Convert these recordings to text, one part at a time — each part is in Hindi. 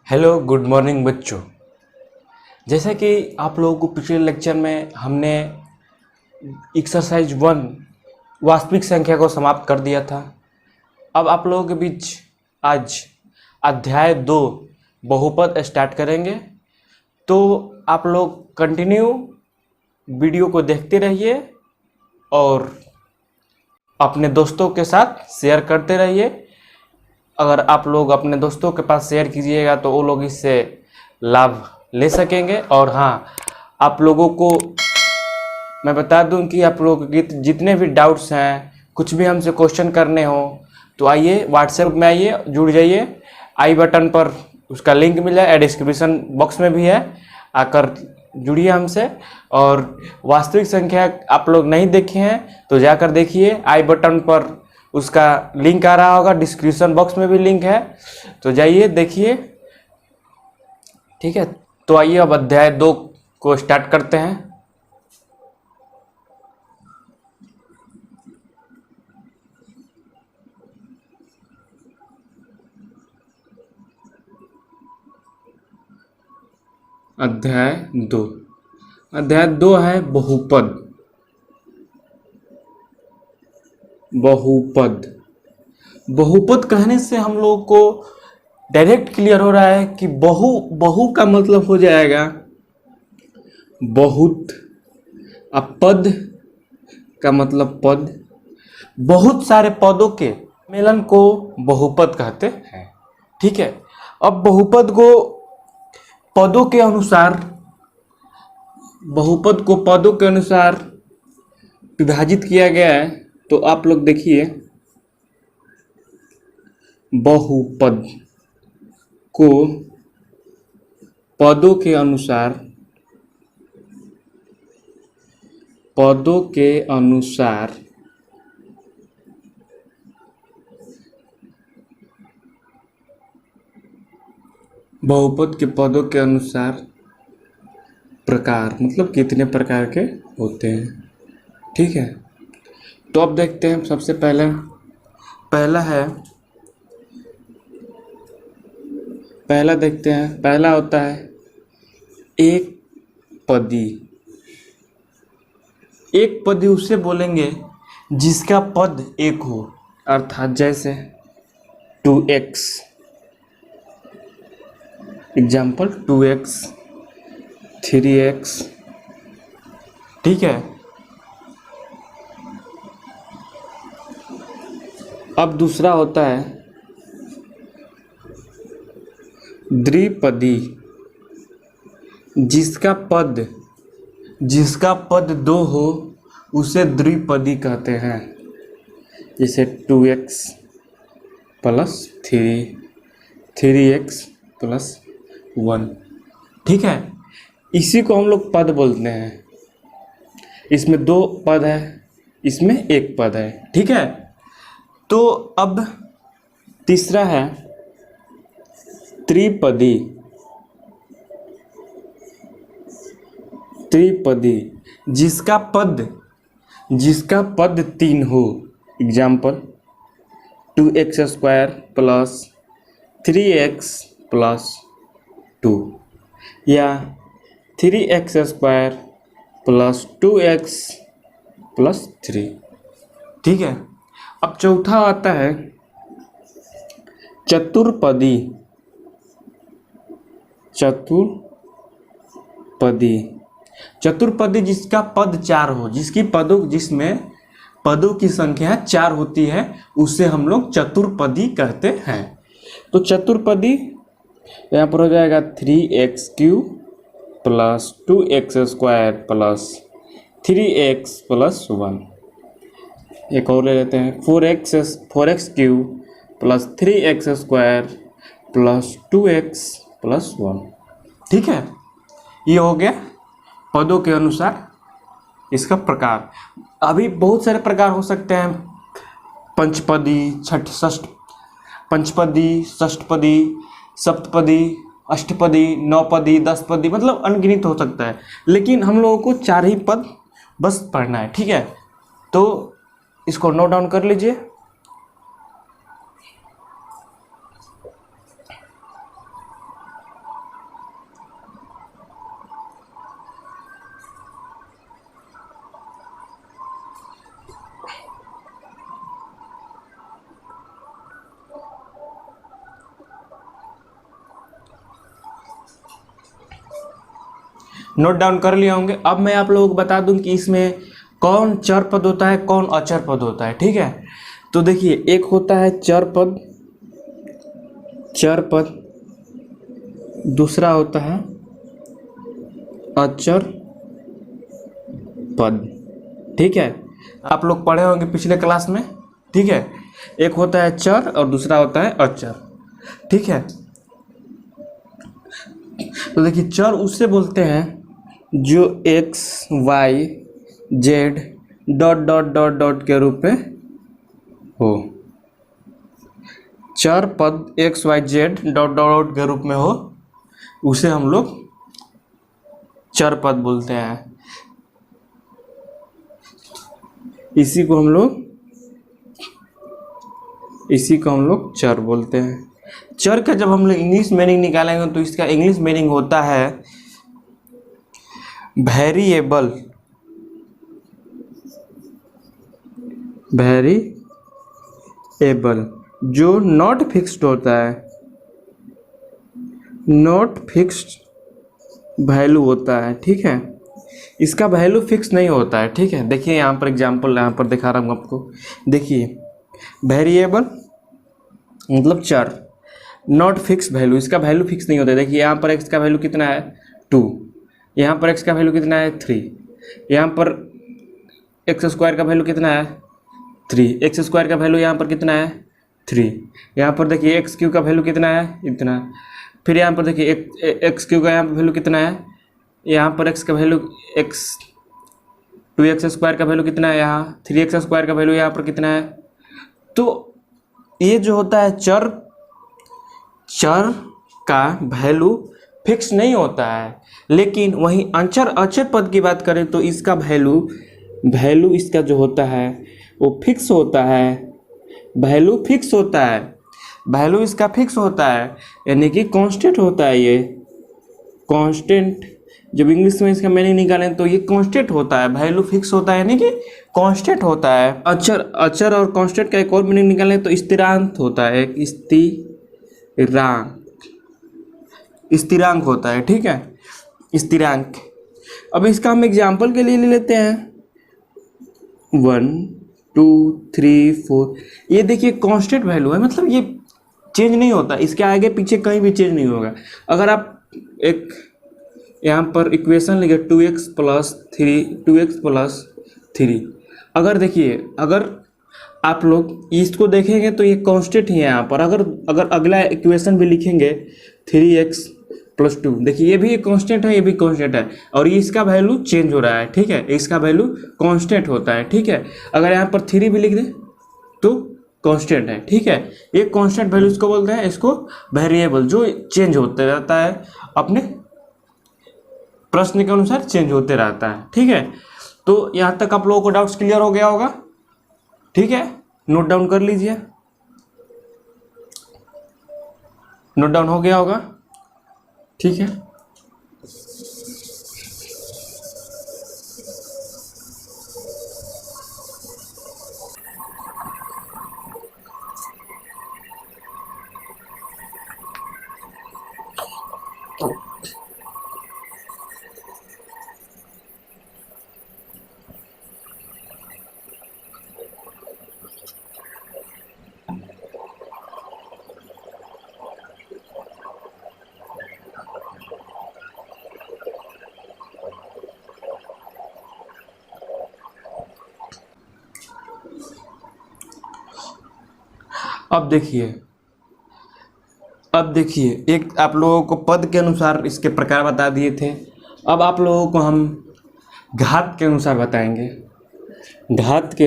हेलो गुड मॉर्निंग बच्चों। जैसा कि आप लोगों को पिछले लेक्चर में हमने एक्सरसाइज 1 वास्तविक संख्या को समाप्त कर दिया था। अब आप लोगों के बीच आज अध्याय 2 बहुपद स्टार्ट करेंगे। तो आप लोग कंटिन्यू वीडियो को देखते रहिए और अपने दोस्तों के साथ शेयर करते रहिए। अगर आप लोग अपने दोस्तों के पास शेयर कीजिएगा तो वो लोग इससे लाभ ले सकेंगे। और हाँ, आप लोगों को मैं बता दूं कि आप लोगों के जितने भी डाउट्स हैं, कुछ भी हमसे क्वेश्चन करने हो तो आइए व्हाट्सएप में आइए, जुड़ जाइए। आई बटन पर उसका लिंक मिल जाए, डिस्क्रिप्शन बॉक्स में भी है, आकर जुड़िए हमसे। और वास्तविक संख्या आप लोग नहीं देखे हैं तो जाकर देखिए, आई बटन पर उसका लिंक आ रहा होगा, डिस्क्रिप्शन बॉक्स में भी लिंक है, तो जाइए देखिए। ठीक है, तो आइए अब अध्याय 2 को स्टार्ट करते हैं। अध्याय 2 है बहुपद। बहुपद कहने से हम लोगों को डायरेक्ट क्लियर हो रहा है कि बहु का मतलब हो जाएगा बहुत। अब पद का मतलब पद, बहुत सारे पदों के मेलन को बहुपद कहते हैं। ठीक है, अब बहुपद को पदों के अनुसार विभाजित किया गया है। तो आप लोग देखिए, बहुपद को पदों के अनुसार बहुपद के पदों के अनुसार प्रकार, मतलब कितने प्रकार के होते हैं। ठीक है, तो अब देखते हैं। सबसे पहला देखते हैं। पहला होता है एक पदी। एक पदी उसे बोलेंगे जिसका पद एक हो, अर्थात जैसे 2x, एग्जाम्पल 2x, 3x। ठीक है, अब दूसरा होता है द्विपदी। जिसका पद 2 हो उसे द्विपदी कहते हैं। जैसे 2x प्लस 3x प्लस 1। ठीक है, इसी को हम लोग पद बोलते हैं। इसमें 2 पद है, इसमें 1 पद है। ठीक है, तो अब तीसरा है त्रिपदी। जिसका पद 3 हो, example 2x square plus 3x plus 2, या 3x square plus 2x plus 3। ठीक है, अब चौथा आता है चतुर्पदी। चतुर्पदी जिसका पद 4 हो, जिसमें पदों की संख्या 4 होती है, उसे हम लोग चतुर्पदी कहते हैं। तो चतुर्पदी यहाँ पर हो जाएगा 3x³ plus 2x square plus 3x plus 1। एक और ले लेते हैं 4x³ plus 3x square plus 2x plus 1। ठीक है, ये हो गया पदों के अनुसार इसका प्रकार। अभी बहुत सारे प्रकार हो सकते हैं, पंचपदी, षष्ठपदी, सप्तपदी, अष्टपदी, नौपदी, 10पदी, मतलब अनगिनत हो सकता है। लेकिन हम लोगों को 4 ही पद बस पढ़ना है। ठीक है, तो इसको नोट डाउन कर लीजिए। नोट डाउन कर लिए होंगे। अब मैं आप लोगों को बता दूं कि इसमें कौन चर पद होता है, कौन अचर पद होता है। ठीक है, तो देखिए, एक होता है चर पद, दूसरा होता है अचर पद। ठीक है, आप लोग पढ़े होंगे पिछले क्लास में। ठीक है, एक होता है चर और दूसरा होता है अचर। ठीक है, तो देखिए, चर उससे बोलते हैं जो x y z dot dot dot dot के रूप में हो। चर पद x y z dot dot के रूप में हो, उसे हम लोग चर पद बोलते हैं। इसी को हम लोग चर बोलते हैं। चर का जब हम लोग इंग्लिश मीनिंग निकालेंगे तो इसका इंग्लिश मीनिंग होता है वेरिएबल, जो नॉट फिक्स्ड होता है, नॉट फिक्स्ड वैल्यू होता है। ठीक है, इसका वैल्यू फिक्स नहीं होता है। ठीक है, देखिए यहाँ पर एग्जांपल यहाँ पर दिखा रहा हूँ आपको। देखिए, वेरिएबल मतलब चर, नॉट फिक्स वैल्यू, इसका वैल्यू फिक्स नहीं होता है। देखिए यहाँ पर एक्स का वैल्यू कितना है 2, यहाँ पर एक्स का वैल्यू कितना है 3, यहाँ पर एक्स स्क्वायर का वैल्यू कितना है 3, एक्स स्क्वायर का वैल्यू यहाँ पर कितना है 3, यहाँ पर देखिए एक्स क्यू का वैल्यू कितना है इतना, फिर यहाँ पर देखिए एक्स क्यू का यहाँ पर वैल्यू कितना है, यहाँ पर एक्स का वैल्यू एक्स 2x स्क्वायर का वैल्यू कितना है, यहाँ 3x स्क्वायर का वैल्यू यहाँ पर कितना है। तो ये जो होता है चर का वैल्यू फिक्स नहीं होता है। लेकिन वहीं अचर पद की बात करें तो इसका वैल्यू इसका जो होता है वो फिक्स होता है, वैल्यू इसका फिक्स होता है, यानी कि कांस्टेंट होता है। ये कांस्टेंट, जब इंग्लिश में इसका मीनिंग निकालें तो ये कांस्टेंट होता है, वैल्यू फिक्स होता है, यानी कि कांस्टेंट होता है। अचर और कांस्टेंट का एक और मीनिंग निकालें तो स्थिरांक होता है, स्थिरांक होता है। ठीक है, स्थिरांक। अब इसका हम एग्जाम्पल के लिए ले लेते हैं 1 2 3 4। ये देखिए कांस्टेंट वैल्यू है, मतलब ये चेंज नहीं होता, इसके आगे पीछे कहीं भी चेंज नहीं होगा। अगर आप एक यहाँ पर इक्वेशन लिखे 2x प्लस 3, अगर देखिए, अगर आप लोग इसको देखेंगे तो ये कांस्टेंट ही है यहाँ पर। अगर अगला इक्वेशन भी लिखेंगे 3x प्लस 2, देखिए ये भी एक कांस्टेंट है, ये भी कांस्टेंट है, और ये इसका वैल्यू चेंज हो रहा है। ठीक है, इसका वैल्यू कांस्टेंट होता है। ठीक है, अगर यहाँ पर 3 भी लिख दें तो कांस्टेंट है। ठीक है, ये कांस्टेंट वैल्यू इसको बोलते हैं, इसको वेरिएबल, जो चेंज होते रहता है, अपने प्रश्न के अनुसार चेंज होते रहता है। ठीक है, तो यहाँ तक आप लोगों को डाउट्स क्लियर हो गया होगा। ठीक है, नोट डाउन कर लीजिए, नोट डाउन हो गया होगा। ठीक है, अब देखिए एक आप लोगों को पद के अनुसार इसके प्रकार बता दिए थे। अब आप लोगों को हम घात के अनुसार बताएंगे। घात के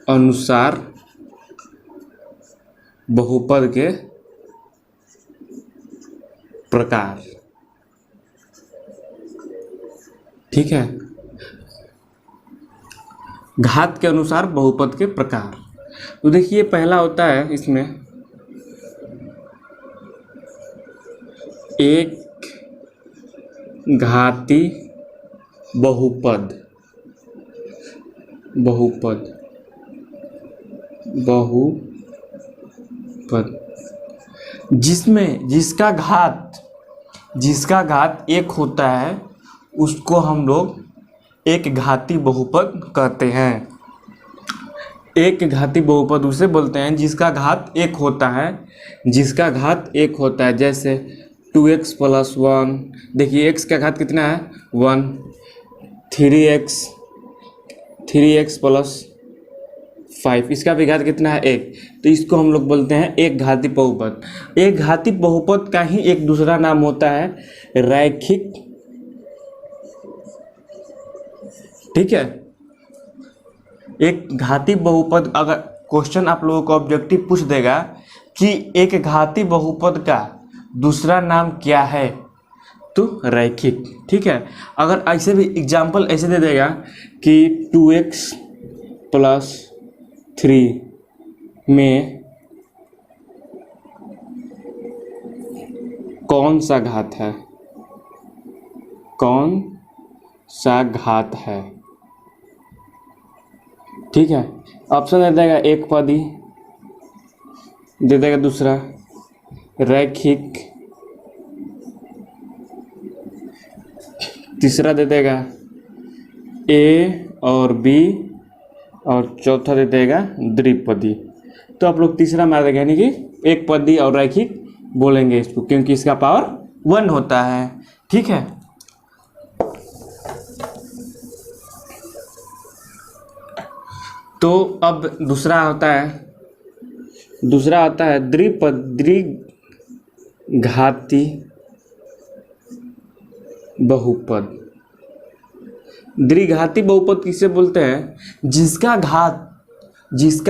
अनुसार बहुपद के प्रकार। ठीक है, घात के अनुसार बहुपद के प्रकार। तो देखिए पहला होता है इसमें एक घाती बहुपद, जिसमें जिसका घात एक होता है उसको हम लोग एक घाती बहुपद कहते हैं। एक घाती बहुपद उसे बोलते हैं जिसका घात एक होता है, जैसे 2x + 1। देखिए x का घात कितना है 1, 3x + 5, इसका भी घात कितना है 1। तो इसको हम लोग बोलते हैं एक घाती बहुपद। एक घाती बहुपद का ही एक दूसरा नाम होता है रैखिक। ठीक है, एक घाती बहुपद, अगर क्वेश्चन आप लोगों को ऑब्जेक्टिव पूछ देगा कि एक घाती बहुपद का दूसरा नाम क्या है, तो रैखिक। ठीक है, अगर ऐसे भी एग्जाम्पल ऐसे दे देगा कि 2x + 3 में कौन सा घात है, ठीक है। ऑप्शन दे देगा एक पदी, दे देगा दूसरा रैखिक, तीसरा दे देगा ए और बी, और चौथा दे देगा द्विपदी। तो आप लोग तीसरा मार देगा, यानी कि एक पदी और रैखिक बोलेंगे इसको, क्योंकि इसका पावर 1 होता है। ठीक है, तो अब दूसरा आता है द्विघाती बहुपद। द्विघाती बहुपद किसे बोलते हैं? जिसका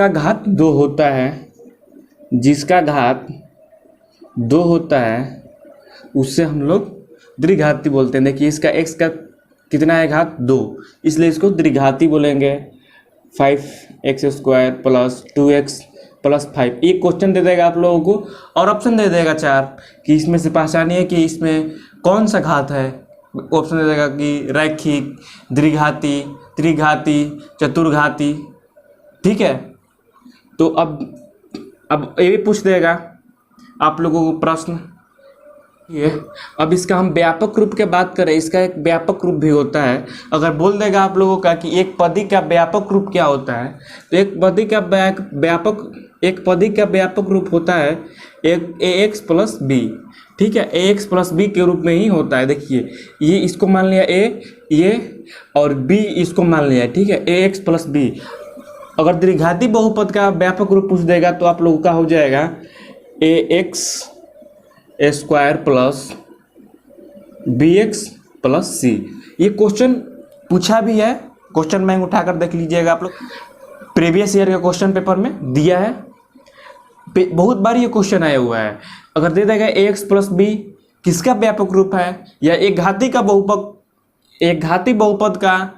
घात 2 होता है, उससे हम लोग द्विघाती बोलते हैं। देखिए इसका x का कितना है घात 2, इसलिए इसको द्विघाती बोलेंगे। 5x² + 2x + 5, एक क्वेश्चन दे देगा आप लोगों को और ऑप्शन दे देगा 4 कि इसमें से पहचानिए कि इसमें कौन सा घात है। ऑप्शन दे देगा कि रैखिक, द्विघाती, त्रिघाती, चतुर्घाती। ठीक है, तो अब ये भी पूछ देगा आप लोगों को प्रश्न ये। अब इसका हम व्यापक रूप की बात करें, इसका एक व्यापक रूप भी होता है। अगर बोल देगा आप लोगों का कि एक पदी का व्यापक रूप क्या होता है, तो एक पदी का व्यापक रूप होता है एक ax + b। ठीक है, ax + b के रूप में ही होता है। देखिए ये इसको मान लिया a, ये और b इसको मान लिया। ठीक है, ax + b। अगर द्विघाती बहुपद का व्यापक रूप पूछ देगा तो आप लोगों का हो जाएगा ax² + bx + c। ये क्वेश्चन पूछा भी है, क्वेश्चन बैंक उठाकर देख लीजिएगा आप लोग, प्रीवियस ईयर के क्वेश्चन पेपर में दिया है, बहुत बार ये क्वेश्चन आया हुआ है। अगर दे देगा ax + b किसका व्यापक रूप है, या एक घाती बहुपद का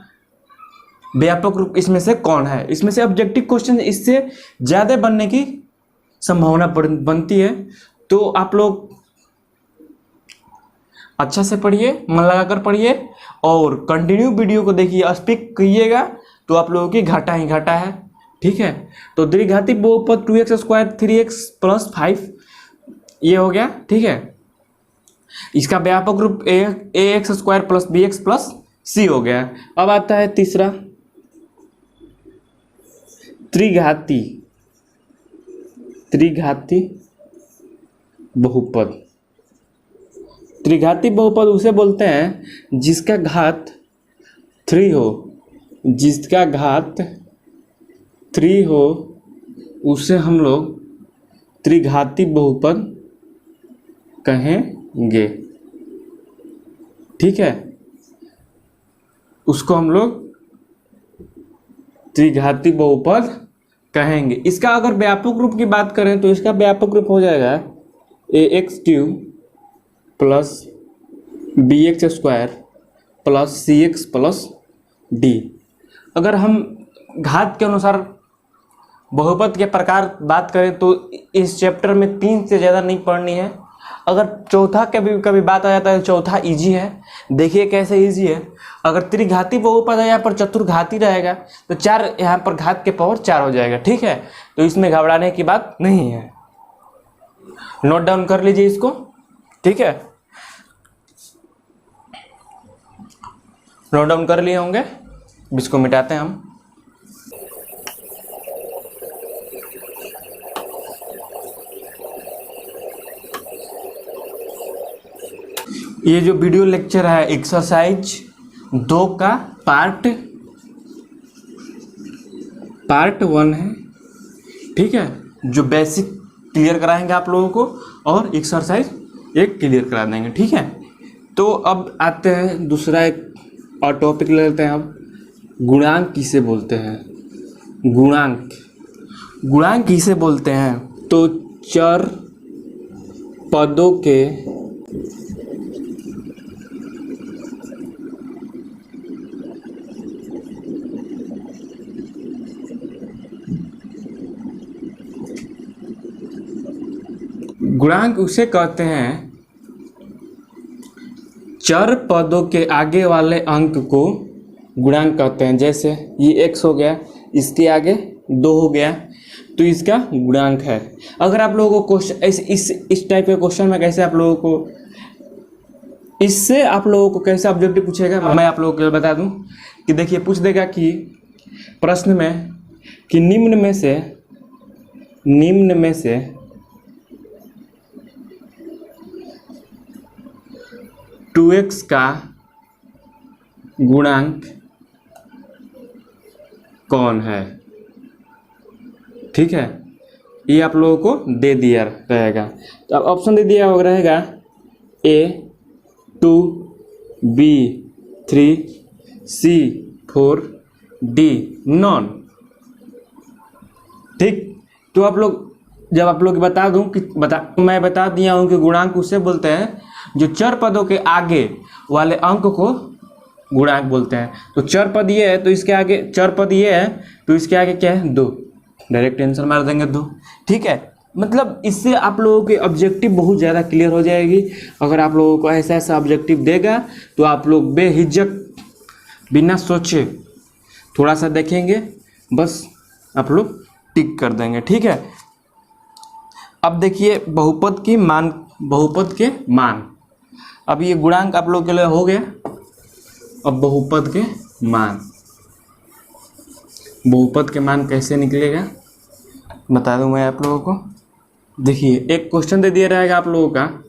व्यापक रूप इसमें से कौन है, इसमें से ऑब्जेक्टिव क्वेश्चन इससे ज़्यादा बनने की संभावना बनती है। तो आप लोग अच्छा से पढ़िए, मन लगाकर पढ़िए और कंटिन्यू वीडियो को देखिए, स्पिक कीजिएगा तो आप लोगों की घाटा ही घाटा है। ठीक है, तो द्विघाती बहुपद 2x² 3x + 5 ये हो गया। ठीक है, इसका व्यापक रूप ax² + bx + c हो गया। अब आता है तीसरा त्रिघाती बहुपद। त्रिघाती बहुपद उसे बोलते हैं जिसका घात 3 हो, उसे हम लोग त्रिघाती बहुपद कहेंगे। ठीक है, उसको हम लोग त्रिघाती बहुपद कहेंगे। इसका अगर व्यापक रूप की बात करें तो इसका व्यापक रूप हो जाएगा ax³ + bx² + cx + d। अगर हम घात के अनुसार बहुपद के प्रकार बात करें तो इस चैप्टर में 3 से ज़्यादा नहीं पढ़नी है। अगर चौथा कभी बात आ जाता है, चौथा इजी है। देखिए कैसे इजी है। अगर त्रिघाती बहुपद है, यहाँ पर चतुर्घाती रहेगा तो 4 यहाँ पर घात के पावर 4 हो जाएगा। ठीक है, तो इसमें घबराने की बात नहीं है। नोट डाउन कर लीजिए इसको, ठीक है। नोट डाउन कर लिए होंगे, इसको मिटाते हैं हम। ये जो वीडियो लेक्चर है एक्सरसाइज 2 का पार्ट 1 है, ठीक है, जो बेसिक क्लियर कराएंगे आप लोगों को और एक्सरसाइज 1 क्लियर करा देंगे, ठीक है। तो अब आते हैं दूसरा एक और टॉपिक ले लेते हैं। अब गुणांक किसे बोलते हैं? गुणांक किसे बोलते हैं? तो चर पदों के गुणांक उसे कहते हैं चर पदों के आगे वाले अंक को गुणांक कहते हैं। जैसे ये x हो गया, इसके आगे 2 हो गया, तो इसका गुणांक है। अगर आप लोगों को क्वेश्चन इस टाइप के क्वेश्चन में कैसे आप लोगों को इससे आप लोगों को कैसे ऑब्जेक्टिव पूछेगा, मैं आप लोगों को बता दूं कि देखिए पूछ देगा कि प्रश्न में कि निम्न में से 2x का गुणांक कौन है, ठीक है। ये आप लोगों को दे दिया रहेगा, तो अब ऑप्शन दे दिया हुआ रहेगा A 2 B 3 C 4 D non, ठीक। तो आप लोग जब आप लोग बता दूं कि मैं बता दिया हूं कि गुणांक उसे बोलते हैं जो चर पदों के आगे वाले अंक को गुणांक बोलते हैं। तो चर पद ये है तो इसके आगे चर पद ये है तो इसके आगे क्या है 2, डायरेक्ट आंसर मार देंगे 2, ठीक है। मतलब इससे आप लोगों की ऑब्जेक्टिव बहुत ज़्यादा क्लियर हो जाएगी। अगर आप लोगों को ऐसा ऐसा ऑब्जेक्टिव देगा तो आप लोग बेहिचक बिना सोचे थोड़ा सा देखेंगे, बस आप लोग टिक कर देंगे, ठीक है। अब देखिए बहुपद के मान। अब ये गुणांक आप लोग के लिए हो गया। अब बहुपद के मान कैसे निकलेगा बता दूं मैं आप लोगों को। देखिए एक क्वेश्चन दे दिया रहेगा आप लोगों का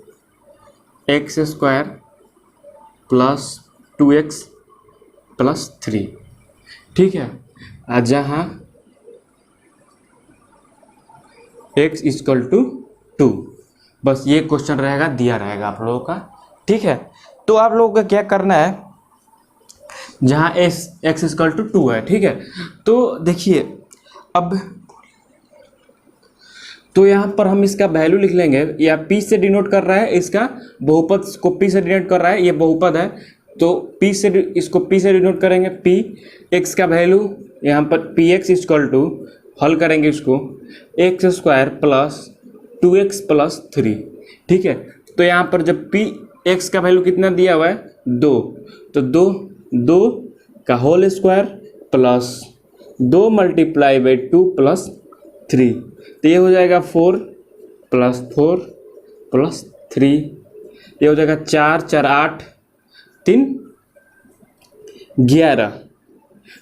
x² प्लस 2x प्लस 3, ठीक है। जहाँ x इक्वल टू 2, बस ये क्वेश्चन रहेगा, दिया रहेगा आप लोगों का, ठीक है। तो आप लोगों को क्या करना है, जहाँ x इक्वल टू 2 है, ठीक है। तो देखिए अब तो यहाँ पर हम इसका वैल्यू लिख लेंगे, या p से डिनोट कर रहा है, इसका बहुपद को p से डिनोट कर रहा है, ये बहुपद है तो इसको p से डिनोट करेंगे। p x का वैल्यू यहाँ पर px इक्वल टू हल करेंगे इसको x² प्लस 2x प्लस 3, ठीक है। तो यहाँ पर जब x का वैल्यू कितना दिया हुआ है 2, तो 2 का whole square plus 2 multiply by 2 plus 3, तो ये हो जाएगा 4 प्लस 4 प्लस 3, ये हो जाएगा 4 4 8 3 11।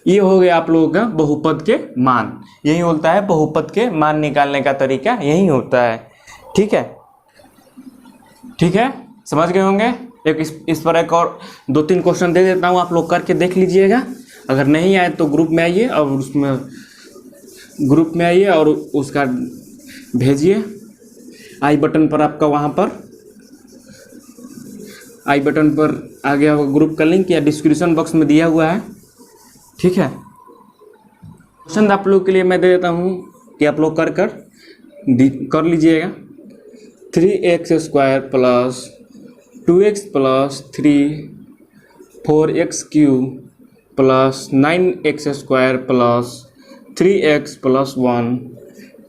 ये हो गया आप लोगों का बहुपद के मान। यही होता है बहुपद के मान निकालने का तरीका, यही होता है, ठीक है। ठीक है, समझ गए होंगे। एक इस पर एक और 2-3 क्वेश्चन दे देता हूँ, आप लोग करके देख लीजिएगा। अगर नहीं आए तो ग्रुप में आइए और उसका भेजिए आई बटन पर, आपका वहाँ पर आई बटन पर आ गया होगा ग्रुप का लिंक, या डिस्क्रिप्शन बॉक्स में दिया हुआ है, ठीक है। क्वेश्चन आप लोग के लिए मैं दे देता हूँ कि आप लोग कर लीजिएगा। 3x² plus 2x plus 3 4x³ plus 9x² plus 3x plus 1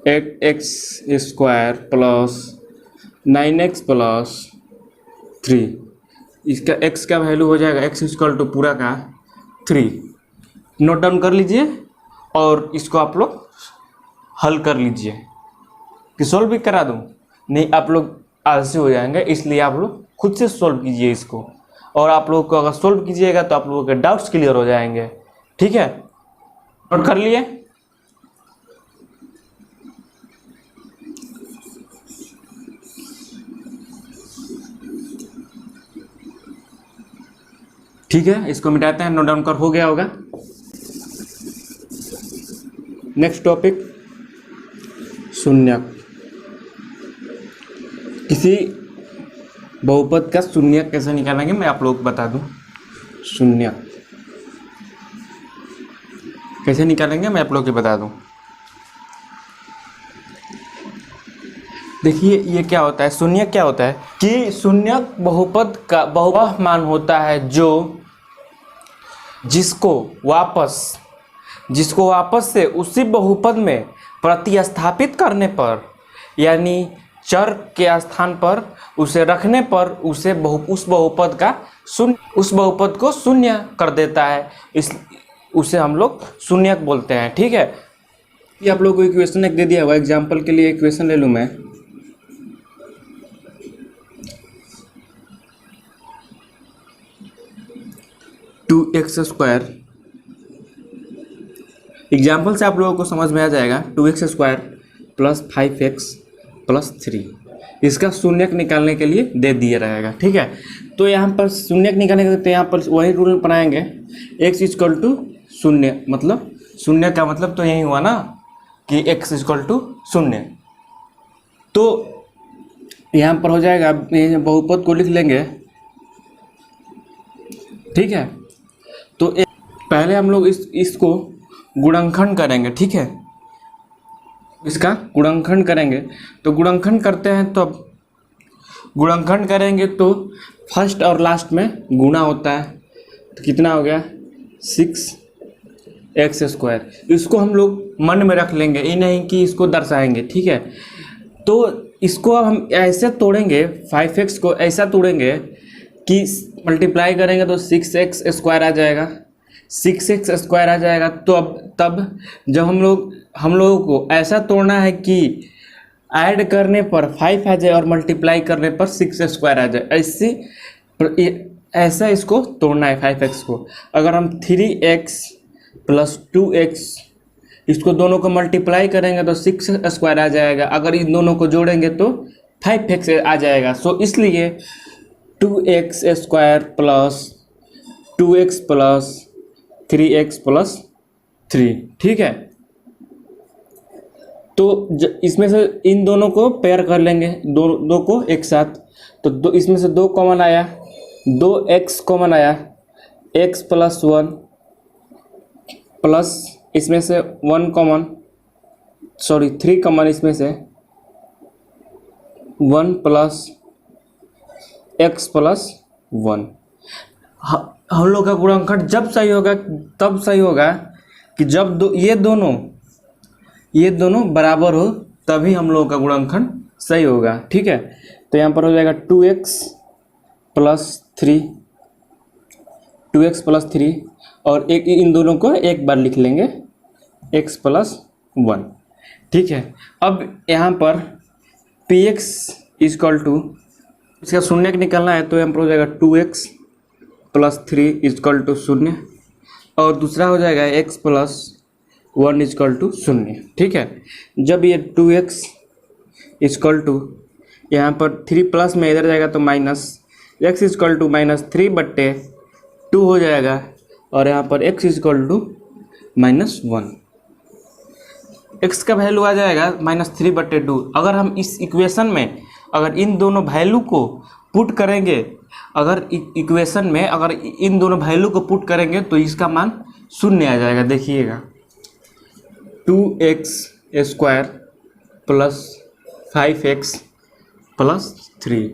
8x² plus 9x plus 3। इसका x का वैल्यू हो जाएगा x इक्वल टू पूरा का 3। नोट डाउन कर लीजिए और इसको आप लोग हल कर लीजिए कि सोल्व भी करा दूं। नहीं, आप लोग आलसी हो जाएंगे, इसलिए आप लोग खुद से सोल्व कीजिए इसको। और आप लोग को अगर सोल्व कीजिएगा तो आप लोगों के डाउट्स क्लियर हो जाएंगे। ठीक है, नोट कर लिए? ठीक है, इसको मिटाते हैं, नोट डाउन कर हो गया होगा। नेक्स्ट टॉपिक, शून्यक। किसी बहुपद का शून्यक कैसे निकालेंगे मैं आप लोगों को बता दूं। शून्यक कैसे निकालेंगे मैं आप लोगों को बता दूं। देखिए ये क्या होता है, शून्यक क्या होता है कि शून्यक बहुपद का वह मान होता है जो जिसको वापस से उसी बहुपद में प्रतिस्थापित करने पर, यानी चर के स्थान पर उसे रखने पर उस बहुपद को शून्य कर देता है। उसे हम लोग शून्यक बोलते हैं। ठीक है, ये आप लोगों को इक्वेशन एक दे दिया हुआ, एग्जाम्पल के लिए इक्वेशन ले लूँ मैं। टू एक्स स्क्वायर, एग्जाम्पल से आप लोगों को समझ में आ जाएगा। 2x² प्लस 5x प्लस 3, इसका शून्यक निकालने के लिए दे दिया रहेगा। ठीक है, तो यहाँ पर शून्यक निकालने के लिए तो यहाँ पर वही रूल बनाएंगे, x इक्वल टू शून्य, मतलब शून्य का मतलब तो यही हुआ ना कि x इक्वल टू शून्य। तो यहाँ पर हो जाएगा, बहुपद को लिख लेंगे। ठीक है, तो पहले हम लोग इसको गुणनखंड करेंगे। ठीक है, इसका गुणनखंड करेंगे। तो गुणनखंड करते हैं, तो अब गुणनखंड करेंगे तो फर्स्ट और लास्ट में गुणा होता है। तो कितना हो गया 6x²। इसको हम लोग मन में रख लेंगे, ये नहीं कि इसको दर्शाएंगे। ठीक है, तो इसको अब हम ऐसे तोड़ेंगे, 5x को ऐसा तोड़ेंगे कि मल्टीप्लाई करेंगे तो 6x² आ जाएगा, 6x² आ जाएगा। तो अब तब जब हम लोगों को ऐसा तोड़ना है कि ऐड करने पर 5 आ जाए और मल्टीप्लाई करने पर 6x² आ जाए, ऐसा इसको तोड़ना है 5x को। अगर हम 3x प्लस 2x इसको दोनों को मल्टीप्लाई करेंगे तो 6² आ जाएगा, अगर इन दोनों को जोड़ेंगे तो 5x आ जाएगा। सो इसलिए 2x² plus 2x plus 3x plus 3। ठीक है, तो इसमें से इन दोनों को पेयर कर लेंगे, दो को एक साथ। तो इसमें से 2 कॉमन आया, 2x कॉमन आया, x प्लस 1 प्लस इसमें से 1 कॉमन, 3 कॉमन, इसमें से 1 प्लस x प्लस 1। हम लोग का गुणनखंड जब सही होगा तब सही होगा कि जब ये दोनों बराबर हो, तभी हम लोगों का गुणनखंड सही होगा। ठीक है, तो यहाँ पर हो जाएगा 2x प्लस 3 और एक इन दोनों को एक बार लिख लेंगे, x प्लस 1। ठीक है, अब यहाँ पर px इक्वल टू, इसका शून्यक निकालना है तो यहाँ पर हो जाएगा 2x प्लस 3 इक्वल टू 0, और दूसरा हो जाएगा x प्लस 1 इक्वल टू 0। ठीक है, जब ये 2x इक्वल टू यहाँ पर 3 प्लस में इधर जाएगा तो माइनस, x इक्वल टू -3/2 हो जाएगा, और यहाँ पर x इक्वल टू -1। x का वैल्यू आ जाएगा -3/2। अगर हम इस इक्वेशन में अगर इन दोनों वैल्यू को पुट करेंगे, अगर इक्वेशन में अगर इन दोनों वैल्यू को पुट करेंगे तो इसका मान 0 आ जाएगा। देखिएगा 2x² प्लस 5x प्लस 3।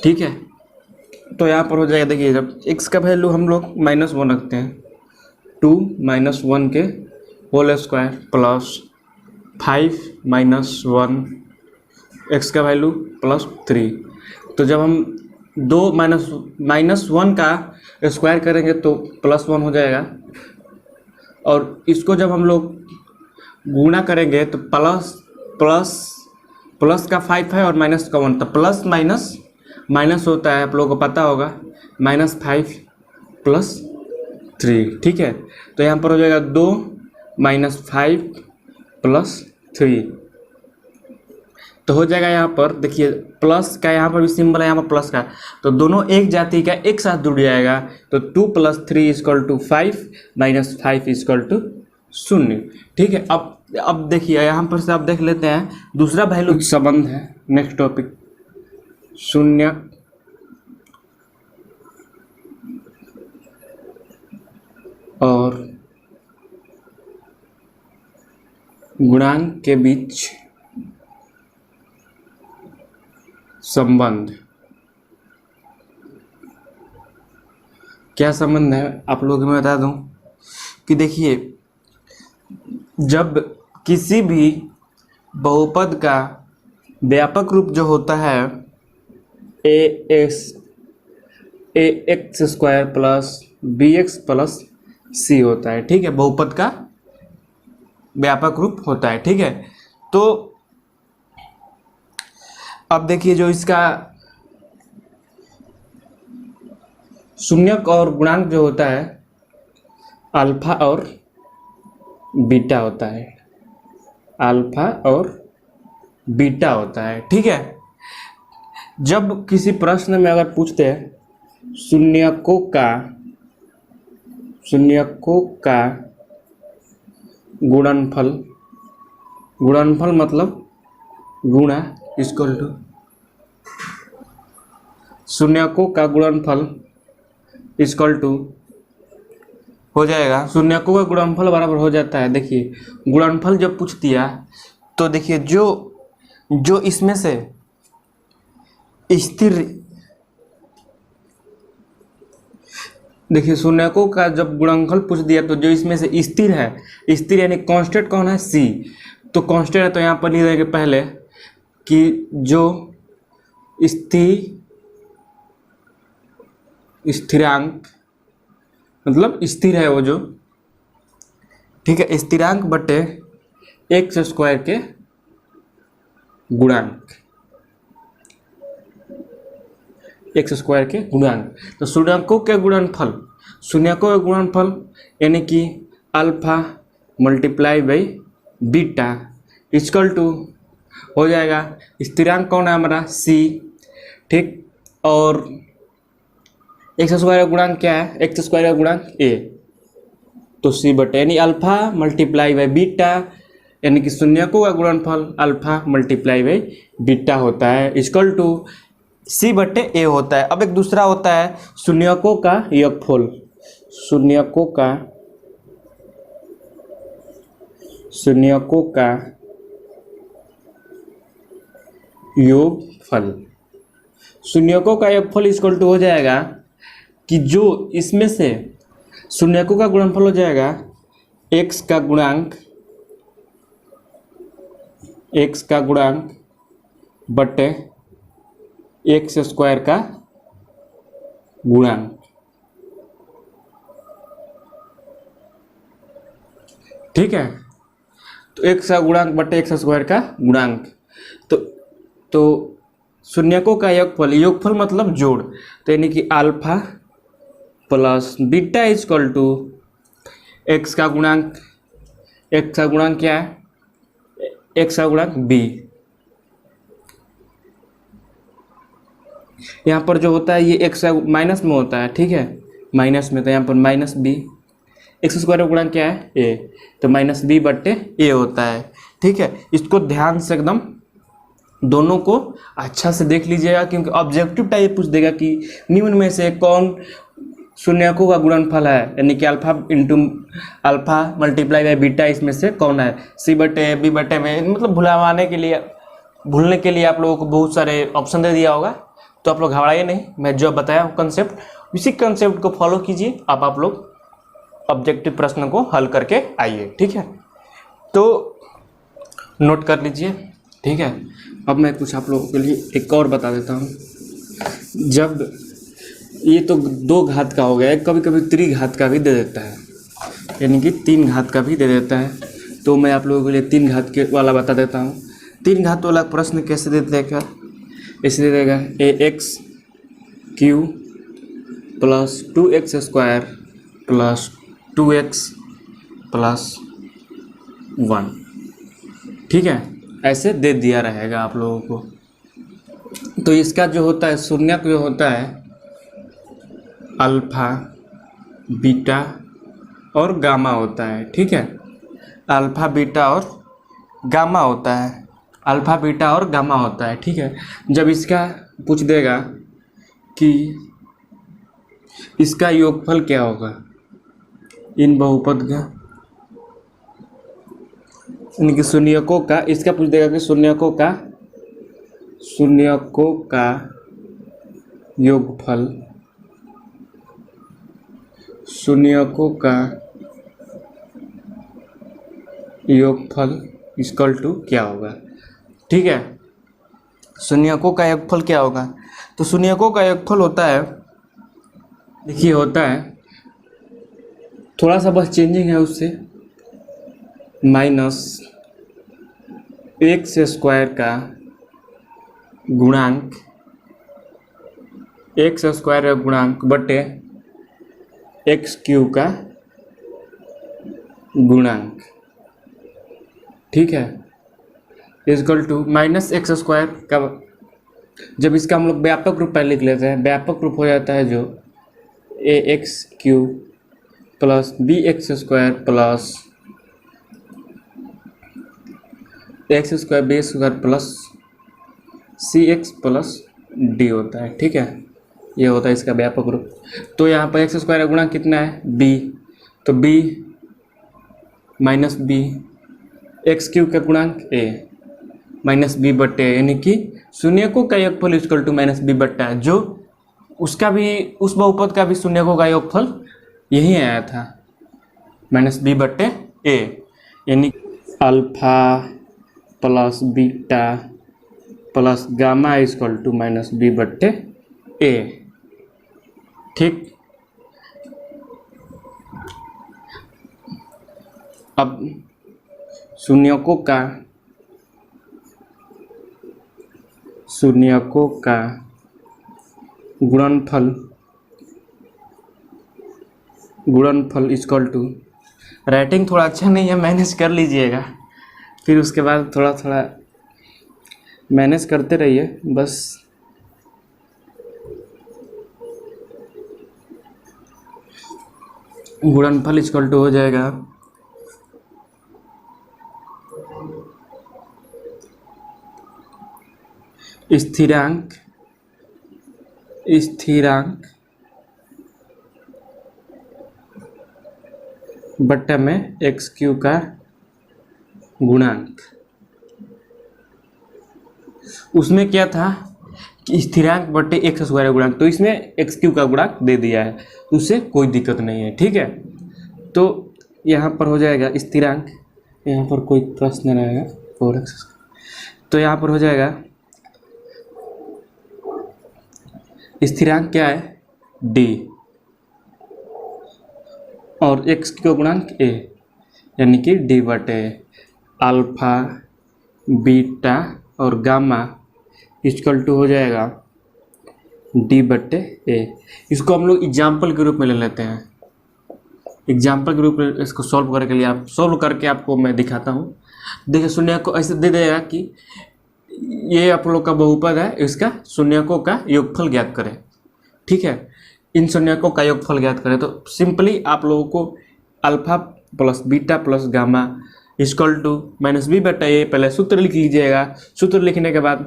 ठीक है, तो यहाँ पर हो जाएगा, देखिए जब x का वैल्यू हम लोग -1 रखते हैं, 2 - 1 के होल स्क्वायर प्लस 5 - 1 x का वैल्यू प्लस 3। तो जब हम 2 -1 का स्क्वायर करेंगे तो +1 हो जाएगा, और इसको जब हम लोग गुणा करेंगे तो प्लस प्लस प्लस का 5 है और माइनस का 1, तो प्लस माइनस माइनस होता है, आप लोगों को पता होगा, -5 + 3, ठीक है। तो यहाँ पर हो जाएगा 2 - 5 + 3, तो हो जाएगा यहाँ पर देखिए प्लस का यहाँ पर भी सिंबल है, यहाँ पर प्लस का, तो दोनों एक जाति का एक साथ जुड़ जाएगा, तो 2 + 3 = 5 - 5 = 0, ठीक है। अब देखिए यहाँ पर से आप देख लेते हैं दूसरा वैल्यू संबंध है, नेक्स्ट टॉपिक, शून्य और गुणांक के बीच संबंध। क्या संबंध है आप लोगों को मैं बता दूं कि देखिए जब किसी भी बहुपद का व्यापक रूप जो होता है ax² + bx + c होता है, ठीक है, बहुपद का व्यापक रूप होता है, ठीक है। तो अब देखिए जो इसका शून्यक और गुणांक जो होता है अल्फा और बीटा होता है, अल्फा और बीटा होता है, ठीक है। जब किसी प्रश्न में अगर पूछते हैं शून्यकों का गुणनफल, गुणनफल मतलब गुणा इक्वल टू शून्यकों का गुणनफल इक्वल टू हो जाएगा, शून्यकों का गुणनफल बराबर हो जाता है, देखिए गुणनफल जब पूछ दिया तो देखिए जो इसमें से स्थिर, देखिए शून्यकों का जब गुणनफल पूछ दिया तो जो इसमें से स्थिर है, स्थिर यानी कांस्टेंट कौन है, c, तो कांस्टेंट है तो यहाँ पर लिख देंगे पहले कि जो स्थिरांक मतलब स्थिर है वो जो, ठीक है, स्थिरांक बटे x² के गुणांक, x² के गुणांक, तो शून्यकों के गुणनफल, शून्यकों के गुणनफल यानी कि अल्फा × बीटा इक्वल टू हो जाएगा, स्थिरांक कौन है हमारा c, ठीक, और x² का गुणांक क्या है, x² का गुणांक a, तो c बटे यानी अल्फा × बीटा यानी कि शून्यकों का गुणनफल अल्फा × बीटा होता है इक्वल टू c बटे a होता है। अब एक दूसरा होता है शून्यकों का योगफल, शून्यकों का योगफल, शून्यकों का योगफल इक्वल टू हो जाएगा कि जो इसमें से शून्यकों का गुणनफल हो जाएगा x का गुणांक बटे x² का गुणांक, ठीक है, तो x का गुणांक बटे x² का गुणांक, तो शून्यकों का योगफल मतलब जोड़, तो यानी कि alpha + beta equal to x का गुणांक क्या है, x का गुणांक b, यहाँ पर जो होता है ये x माइनस में होता है, ठीक है, माइनस में, तो यहाँ पर -b, x² का गुणांक क्या है a, तो -b बटे a होता है, ठीक है। इसको ध्यान से एकदम दोनों को अच्छा से देख लीजिएगा क्योंकि ऑब्जेक्टिव टाइप पूछ देगा कि निम्न में से कौन शून्यकों का गुणनफल है, यानी कि अल्फा × बीटा इसमें से कौन है, c बटे b बटे में, मतलब भूलने के लिए आप लोगों को बहुत सारे ऑप्शन दे दिया होगा, तो आप लोग घबराइए नहीं, मैं जो बताया हूँ कंसेप्ट उसी कंसेप्ट को फॉलो कीजिए, आप लोग ऑब्जेक्टिव प्रश्न को हल करके आइए, ठीक है, तो नोट कर लीजिए, ठीक है। अब मैं कुछ आप लोगों के लिए एक और बता देता हूँ, जब ये तो 2 घात का हो गया, कभी कभी त्रिघात का भी दे देता है, यानी कि 3 घात का भी दे देता है, तो मैं आप लोगों के लिए 3 घात के वाला बता देता हूँ। 3 घात वाला प्रश्न कैसे दे देगा, ऐसे दे देगा ax Q plus 2x square plus 2x plus 1, ठीक है, ऐसे दे दिया रहेगा आप लोगों को। तो इसका जो होता है शून्यक जो होता है अल्फा बीटा और गामा होता है, ठीक है, अल्फा बीटा और गामा होता है, अल्फा बीटा और गामा होता है, ठीक है। जब इसका पूछ देगा कि इसका योगफल क्या होगा इन बहुपद का, इनके शून्यकों का, इसका पूछ देगा कि शून्यकों का योगफल, शून्यकों का योगफल इक्वल टू क्या होगा, ठीक है। शून्यकों का योगफल क्या होगा, तो शून्यकों का योगफल होता है, देखिए होता है थोड़ा सा बस चेंजिंग है उससे, माइनस एक्स स्क्वायर का गुणांक, एक्स स्क्वायर का गुणांक बटे एक्स क्यू का गुणांक, ठीक है, equal to minus x square का, जब इसका हम लोग व्यापक रूप पहले लिख लेते हैं, व्यापक रूप हो जाता है जो A x cube plus B x square plus x square B square plus C x plus D होता है, ठीक है, ये होता है इसका व्यापक रूप। तो यहाँ पर एक्स स्क्वायर का गुणा कितना है बी, तो b minus b, x cube का गुणांक ए माइनस बी बट्टे, यानी कि शून्यकों का योगफल इक्वल टू माइनस बी बट्टा, जो उसका भी, उस बहुपद का भी शून्यकों का योगफल यही आया था माइनस बी बट्टे ए, यानी alpha plus beta plus gamma equal to minus b बट्टे ए, ठीक। अब शून्यकों का गुणनफल इक्वल टू, राइटिंग थोड़ा अच्छा नहीं है, मैनेज कर लीजिएगा, फिर उसके बाद थोड़ा थोड़ा मैनेज करते रहिए बस। गुणनफल इक्वल टू हो जाएगा स्थिरांक बट्टा में एक्स क्यू का गुणांक। उसमें क्या था कि स्थिरांक बट्टे एक्स स्क्वायर का गुणांक, तो इसमें एक्स क्यू का गुणांक दे दिया है, उससे कोई दिक्कत नहीं है, ठीक है। तो यहाँ पर हो जाएगा स्थिरांक, यहाँ पर कोई प्रश्न रहेगा 4x, तो यहाँ पर हो जाएगा स्थिरांक क्या है डी और एक्स क्यू गुणांक ए, यानी कि डी बटे अल्फा बीटा और गामा इक्वल टू हो जाएगा डी बट्टे ए। इसको हम लोग एग्जाम्पल के रूप में ले लेते हैं, एग्जाम्पल के रूप में इसको सॉल्व करके आपको मैं दिखाता हूँ। देखिए शून्य को ऐसे दे देगा कि ये आप लोग का बहुपद है, इसका शून्यकों का योगफल ज्ञात करें, ठीक है। इन शून्यकों का योगफल ज्ञात करें तो सिंपली आप लोगों को alpha plus beta plus gamma equal to minus b बटा ए, पहले सूत्र लिख लीजिएगा, सूत्र लिखने के बाद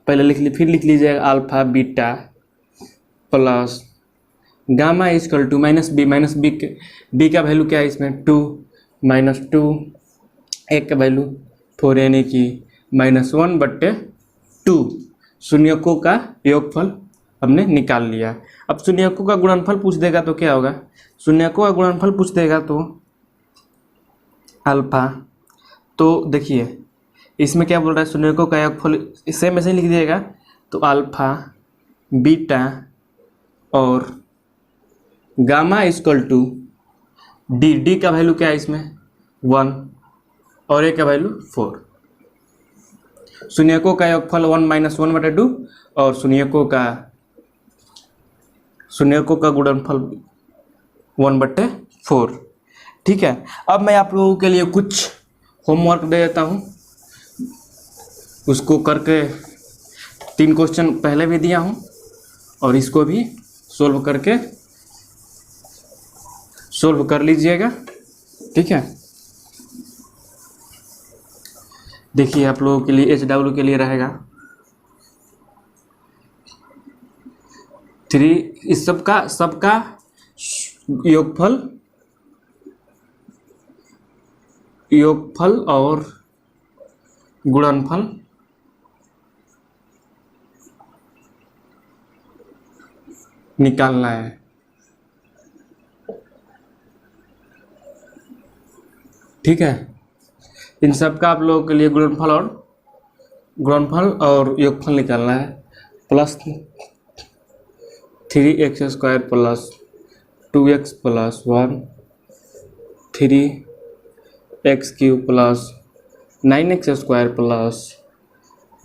फिर लिख लीजिएगा alpha beta plus gamma equal to minus b का वैल्यू क्या है इसमें 2 माइनस 2, एक का वैल्यू 4, यानी कि -1 बट्टे 2। शून्यकों का योगफल हमने निकाल लिया। अब शून्यकों का गुणनफल पूछ देगा तो क्या होगा, शून्यकों का गुणनफल पूछ देगा तो अल्फा, तो देखिए इसमें क्या बोल रहा है, शून्यकों का योगफल सेम ऐसे लिख दिएगा, तो अल्फा बीटा और गामा इक्वल टू डी का वैल्यू क्या है इसमें 1, और ए का वैल्यू 4। शून्यकों का योगफल 1 - 1/2 और शून्यकों का गुणनफल 1/4। ठीक है, अब मैं आप लोगों के लिए कुछ होमवर्क दे देता हूँ, उसको करके 3 क्वेश्चन पहले भी दिया हूँ और इसको भी सोल्व कर लीजिएगा। ठीक है, देखिए आप लोगों के लिए HW के लिए रहेगा 3, इस सबका योगफल और गुणनफल निकालना है। ठीक है, इन सब का आप लोगों के लिए गुणनफल और योगफल निकालना है। Plus 3x² plus 2x plus 1 3x³ plus 9x² plus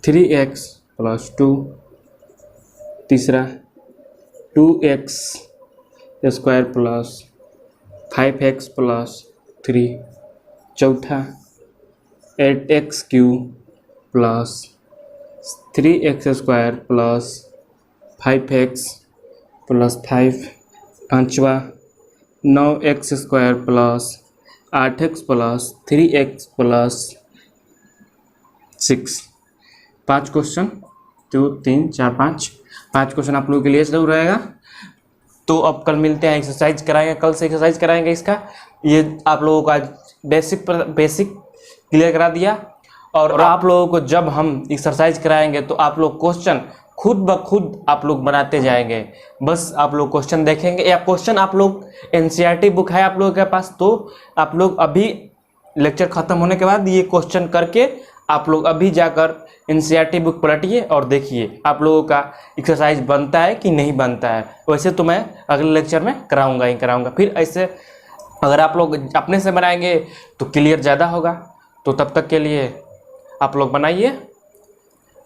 3x plus 2, तीसरा 2x² प्लस 5x प्लस 3, चौथा 8x³ plus 3x² plus 5x plus 5, पाँचवा 9x² plus 8x plus 3x plus 6। 5 question, 2 3 4 5 question आप लोगों के लिए जरूर रहेगा। तो अब कल मिलते हैं, एक्सरसाइज कराएंगे, कल से एक्सरसाइज कराएंगे इसका। ये आप लोगों को आज बेसिक क्लियर करा दिया, और आप लोगों को जब हम एक्सरसाइज कराएंगे तो आप लोग क्वेश्चन खुद ब खुद आप लोग बनाते जाएंगे। बस आप लोग क्वेश्चन देखेंगे, या क्वेश्चन आप लोग NCERT बुक है आप लोगों के पास, तो आप लोग अभी लेक्चर ख़त्म होने के बाद ये क्वेश्चन करके आप लोग अभी जाकर NCERT बुक पलटिए और देखिए आप लोगों का एक्सरसाइज बनता है कि नहीं बनता है। वैसे तो मैं अगले लेक्चर में कराऊंगा ही कराऊंगा, फिर ऐसे अगर आप लोग अपने से बनाएंगे तो क्लियर ज़्यादा होगा। तो तब तक के लिए आप लोग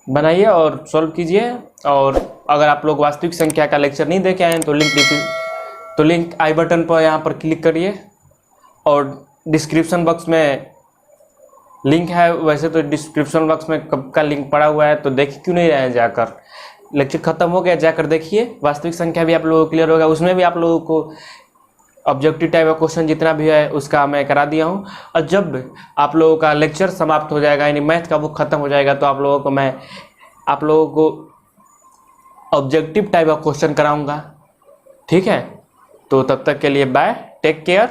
बनाइए और सॉल्व कीजिए। और अगर आप लोग वास्तविक संख्या का लेक्चर नहीं देखे आए हैं तो लिंक आई बटन पर यहाँ पर क्लिक करिए, और डिस्क्रिप्शन बॉक्स में लिंक है। वैसे तो डिस्क्रिप्शन बॉक्स में कब का लिंक पड़ा हुआ है, तो देख क्यों नहीं रहे हैं, जाकर लेक्चर ख़त्म हो गया जाकर देखिए। वास्तविक संख्या भी आप लोगों को क्लियर होगा, उसमें भी आप लोगों को ऑब्जेक्टिव टाइप का क्वेश्चन जितना भी है उसका मैं करा दिया हूँ। और जब आप लोगों का लेक्चर समाप्त हो जाएगा, यानी मैथ का बुक ख़त्म हो जाएगा, तो आप लोगों को ऑब्जेक्टिव टाइप का क्वेश्चन कराऊंगा। ठीक है, तो तब तक के लिए बाय, टेक केयर।